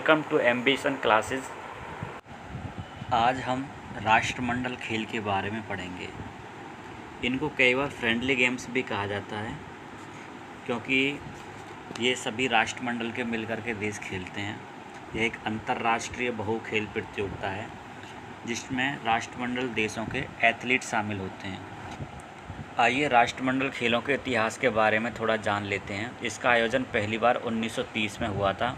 Welcome to ambition classes. आज हम राष्ट्रमंडल खेल के बारे में पढ़ेंगे। इनको कई बार फ्रेंडली गेम्स भी कहा जाता है क्योंकि ये सभी राष्ट्रमंडल के मिलकर के देश खेलते हैं। यह एक अंतर्राष्ट्रीय बहु खेल प्रतियोगिता है जिसमें राष्ट्रमंडल देशों के एथलीट शामिल होते हैं। आइए राष्ट्रमंडल खेलों के इतिहास के बारे में थोड़ा जान लेते हैं। इसका आयोजन पहली बार 1930 में हुआ था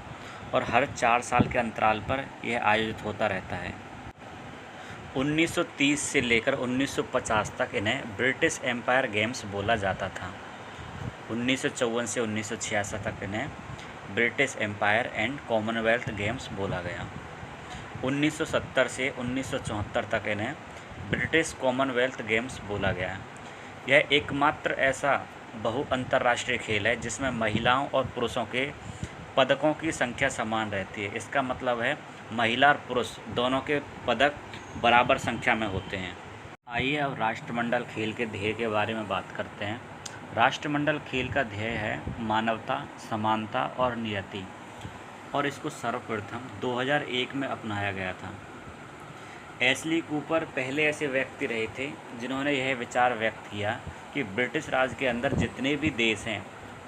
और हर 4 साल के अंतराल पर यह आयोजित होता रहता है। 1930 से लेकर 1950 तक इन्हें ब्रिटिश एम्पायर गेम्स बोला जाता था। 1954 से 1966 तक इन्हें British Empire and Commonwealth Games बोला गया। 1970 से 1974 तक इन्हें ब्रिटिश कॉमनवेल्थ गेम्स बोला गया। यह एकमात्र ऐसा बहु अंतर्राष्ट्रीय खेल है जिसमें महिलाओं और पुरुषों के पदकों की संख्या समान रहती है। इसका मतलब है महिला और पुरुष दोनों के पदक बराबर संख्या में होते हैं। आइए अब राष्ट्रमंडल खेल के ध्येय के बारे में बात करते हैं। राष्ट्रमंडल खेल का ध्येय है मानवता, समानता और नियति, और इसको सर्वप्रथम 2001 में अपनाया गया था। एशली कूपर पहले ऐसे व्यक्ति रहे थे जिन्होंने यह विचार व्यक्त किया कि ब्रिटिश राज के अंदर जितने भी देश हैं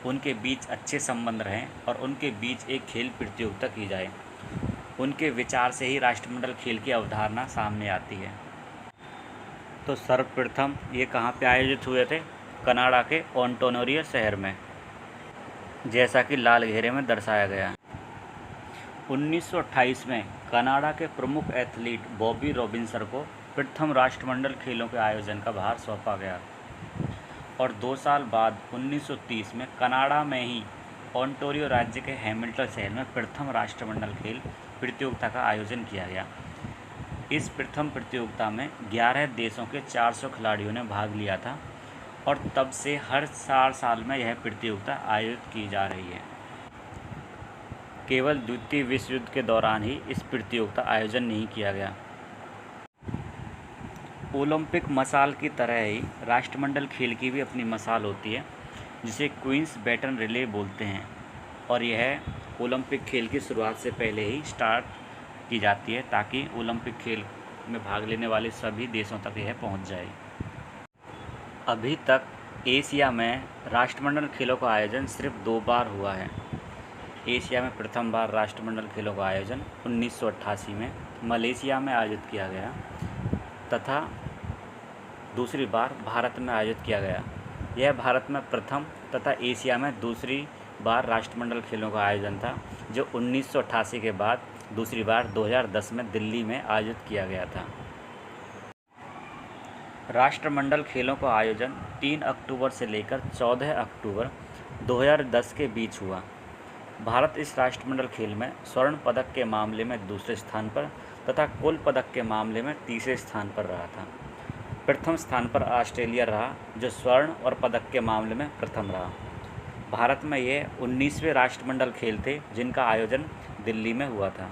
उनके बीच अच्छे संबंध रहें और उनके बीच एक खेल प्रतियोगिता की जाए। उनके विचार से ही राष्ट्रमंडल खेल की अवधारणा सामने आती है। तो सर्वप्रथम ये कहाँ पे आयोजित हुए थे? कनाडा के ओंटारियो शहर में, जैसा कि लाल घेरे में दर्शाया गया। 1928 में कनाडा के प्रमुख एथलीट बॉबी रॉबिन्सन को प्रथम राष्ट्रमंडल खेलों के आयोजन का भार सौंपा गया और 2 साल बाद 1930 में कनाडा में ही ओंटारियो राज्य के हैमिल्टन शहर में प्रथम राष्ट्रमंडल खेल प्रतियोगिता का आयोजन किया गया। इस प्रथम प्रतियोगिता में 11 देशों के 400 खिलाड़ियों ने भाग लिया था और तब से हर 4 साल में यह प्रतियोगिता आयोजित की जा रही है। केवल द्वितीय विश्व युद्ध के दौरान ही इस प्रतियोगिता आयोजन नहीं किया गया। ओलंपिक मसाल की तरह ही राष्ट्रमंडल खेल की भी अपनी मसाल होती है जिसे क्वींस बैटन रिले बोलते हैं, और यह ओलंपिक खेल की शुरुआत से पहले ही स्टार्ट की जाती है ताकि ओलंपिक खेल में भाग लेने वाले सभी देशों तक यह पहुंच जाए। अभी तक एशिया में राष्ट्रमंडल खेलों का आयोजन सिर्फ 2 बार हुआ है। एशिया में प्रथम बार राष्ट्रमंडल खेलों का आयोजन 1988 में मलेशिया में आयोजित किया गया तथा दूसरी बार भारत में आयोजित किया गया। यह भारत में प्रथम तथा एशिया में दूसरी बार राष्ट्रमंडल खेलों का आयोजन था, जो 1988 के बाद दूसरी बार 2010 में दिल्ली में आयोजित किया गया था। राष्ट्रमंडल खेलों का आयोजन 3 अक्टूबर से लेकर 14 अक्टूबर 2010 के बीच हुआ। भारत इस राष्ट्रमंडल खेल में स्वर्ण पदक के मामले में दूसरे स्थान पर तथा कुल पदक के मामले में तीसरे स्थान पर रहा था। प्रथम स्थान पर ऑस्ट्रेलिया रहा जो स्वर्ण और पदक के मामले में प्रथम रहा। भारत में ये 19वें राष्ट्रमंडल खेल थे जिनका आयोजन दिल्ली में हुआ था।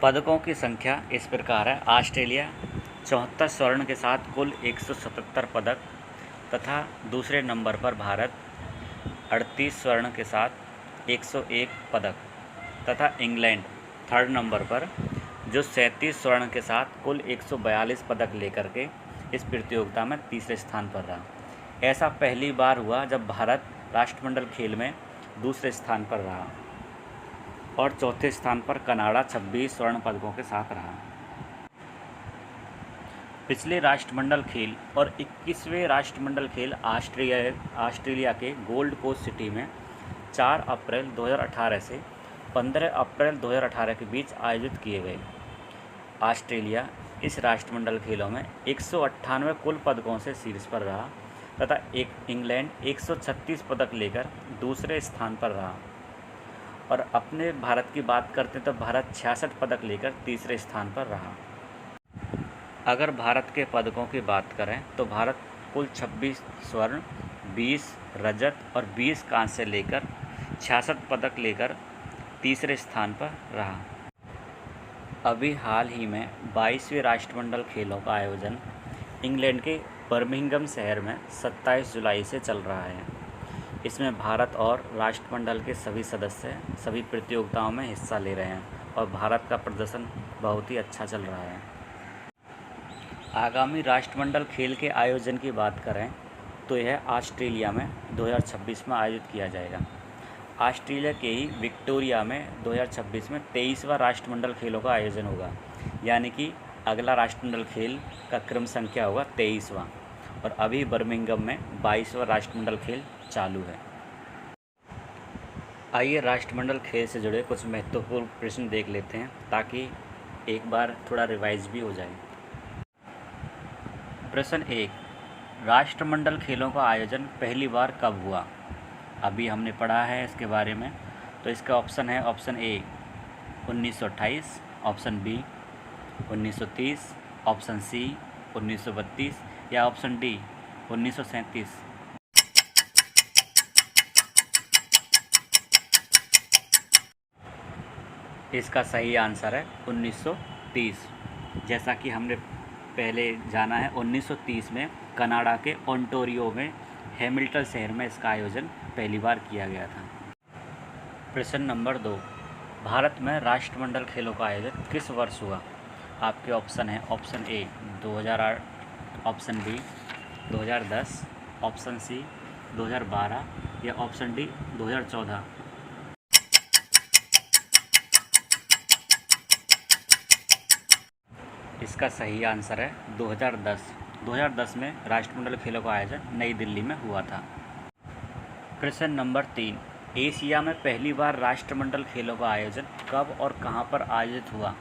पदकों की संख्या इस प्रकार है। ऑस्ट्रेलिया 74 स्वर्ण के साथ कुल 177 पदक तथा दूसरे नंबर पर भारत 38 स्वर्ण के साथ 101 पदक तथा इंग्लैंड थर्ड नंबर पर जो 37 स्वर्ण के साथ कुल 142 पदक लेकर के इस प्रतियोगिता में तीसरे स्थान पर रहा। ऐसा पहली बार हुआ जब भारत राष्ट्रमंडल खेल में दूसरे स्थान पर रहा और चौथे स्थान पर कनाडा 26 स्वर्ण पदकों के साथ रहा। पिछले राष्ट्रमंडल खेल और 21वें राष्ट्रमंडल खेल ऑस्ट्रेलिया के गोल्ड कोस्ट सिटी में 4 अप्रैल 2018 से 15 अप्रैल 2018 के बीच आयोजित किए गए। ऑस्ट्रेलिया इस राष्ट्रमंडल खेलों में 198 कुल पदकों से शीर्ष पर रहा तथा इंग्लैंड 136 पदक लेकर दूसरे स्थान पर रहा। और अपने भारत की बात करते तो भारत 66 पदक लेकर तीसरे स्थान पर रहा। अगर भारत के पदकों की बात करें तो भारत कुल 26 स्वर्ण, 20 रजत और 20 कांस्य लेकर 66 पदक लेकर तीसरे स्थान पर रहा। अभी हाल ही में 22वें राष्ट्रमंडल खेलों का आयोजन इंग्लैंड के बर्मिंघम शहर में 27 जुलाई से चल रहा है। इसमें भारत और राष्ट्रमंडल के सभी सदस्य सभी प्रतियोगिताओं में हिस्सा ले रहे हैं और भारत का प्रदर्शन बहुत ही अच्छा चल रहा है। आगामी राष्ट्रमंडल खेल के आयोजन की बात करें तो यह ऑस्ट्रेलिया में 2026 में आयोजित किया जाएगा। ऑस्ट्रेलिया के ही विक्टोरिया में 2026 में 23वां राष्ट्रमंडल खेलों का आयोजन होगा, यानी कि अगला राष्ट्रमंडल खेल का क्रम संख्या होगा 23वां, और अभी बर्मिंघम में 22वां राष्ट्रमंडल खेल चालू है। आइए राष्ट्रमंडल खेल से जुड़े कुछ महत्वपूर्ण प्रश्न देख लेते हैं ताकि एक बार थोड़ा रिवाइज भी हो जाए। प्रश्न 1, राष्ट्रमंडल खेलों का आयोजन पहली बार कब हुआ? अभी हमने पढ़ा है इसके बारे में, तो इसका ऑप्शन है option A 1928, option B 1930, option C 1932 या ऑप्शन डी 1937। इसका सही आंसर है 1930। जैसा कि हमने पहले जाना है, 1930 में कनाडा के ओंटारियो में हैमिल्टन शहर में इसका आयोजन पहली बार किया गया था। प्रश्न नंबर 2, भारत में राष्ट्रमंडल खेलों का आयोजन किस वर्ष हुआ? आपके ऑप्शन है option A 2008, option B 2010, option C 2012 या ऑप्शन डी 2014। इसका सही आंसर है 2010। 2010 में राष्ट्रमंडल खेलों का आयोजन नई दिल्ली में हुआ था। प्रश्न नंबर 3, एशिया में पहली बार राष्ट्रमंडल खेलों का आयोजन कब और कहां पर आयोजित हुआ?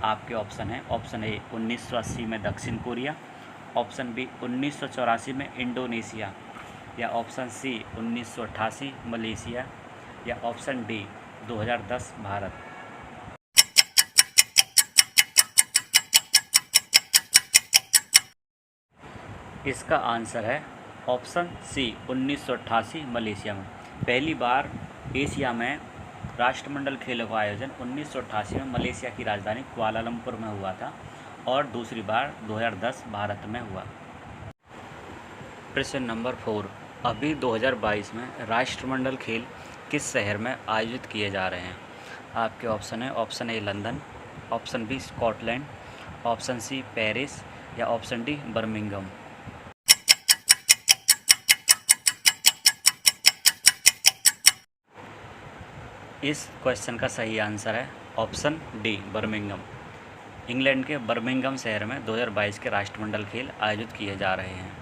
आपके ऑप्शन है ऑप्शन ए 1980 में दक्षिण कोरिया, ऑप्शन बी 1984 में इंडोनेशिया या ऑप्शन सी 1988 मलेशिया या ऑप्शन डी 2010 भारत। इसका आंसर है ऑप्शन सी 1988 मलेशिया में। पहली बार एशिया में राष्ट्रमंडल खेलों का आयोजन 1988 में मलेशिया की राजधानी कुआलालंपुर में हुआ था और दूसरी बार 2010 भारत में हुआ। प्रश्न नंबर 4, अभी 2022 में राष्ट्रमंडल खेल किस शहर में आयोजित किए जा रहे हैं? आपके ऑप्शन है option A London, option B Scotland, option C Paris या ऑप्शन डी बर्मिंघम। इस क्वेश्चन का सही आंसर है ऑप्शन डी बर्मिंघम। इंग्लैंड के बर्मिंघम शहर में 2022 के राष्ट्रमंडल खेल आयोजित किए जा रहे हैं।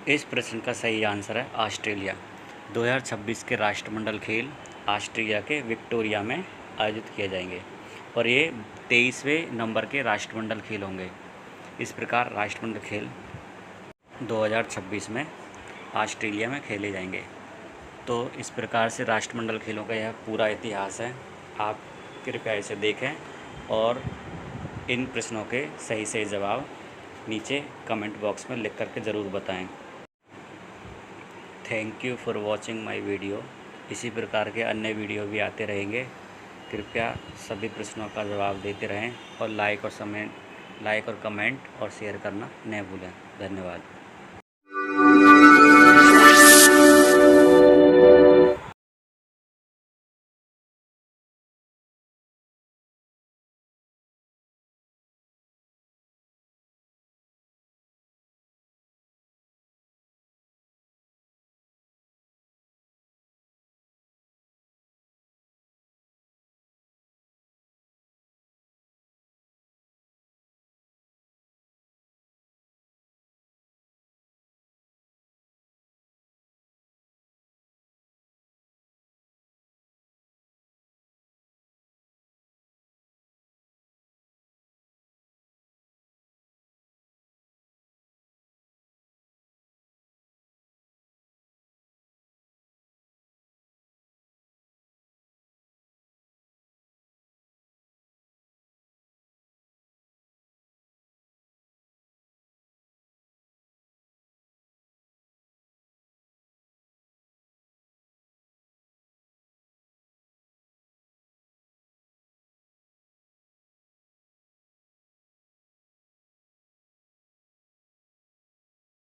इस प्रश्न का सही आंसर है ऑस्ट्रेलिया। 2026 के राष्ट्रमंडल खेल ऑस्ट्रेलिया के विक्टोरिया में आयोजित किए जाएंगे और ये 23वें नंबर के राष्ट्रमंडल खेल होंगे। इस प्रकार राष्ट्रमंडल खेल 2026 में ऑस्ट्रेलिया में खेले जाएंगे। तो इस प्रकार से राष्ट्रमंडल खेलों का यह पूरा इतिहास है। आप कृपया इसे देखें और इन प्रश्नों के सही सही जवाब नीचे कमेंट बॉक्स में लिख करके ज़रूर बताएं। Thank you for watching my video. इसी प्रकार के अन्य वीडियो भी आते रहेंगे। कृपया सभी प्रश्नों का जवाब देते रहें और लाइक और कमेंट और शेयर करना न भूलें। धन्यवाद।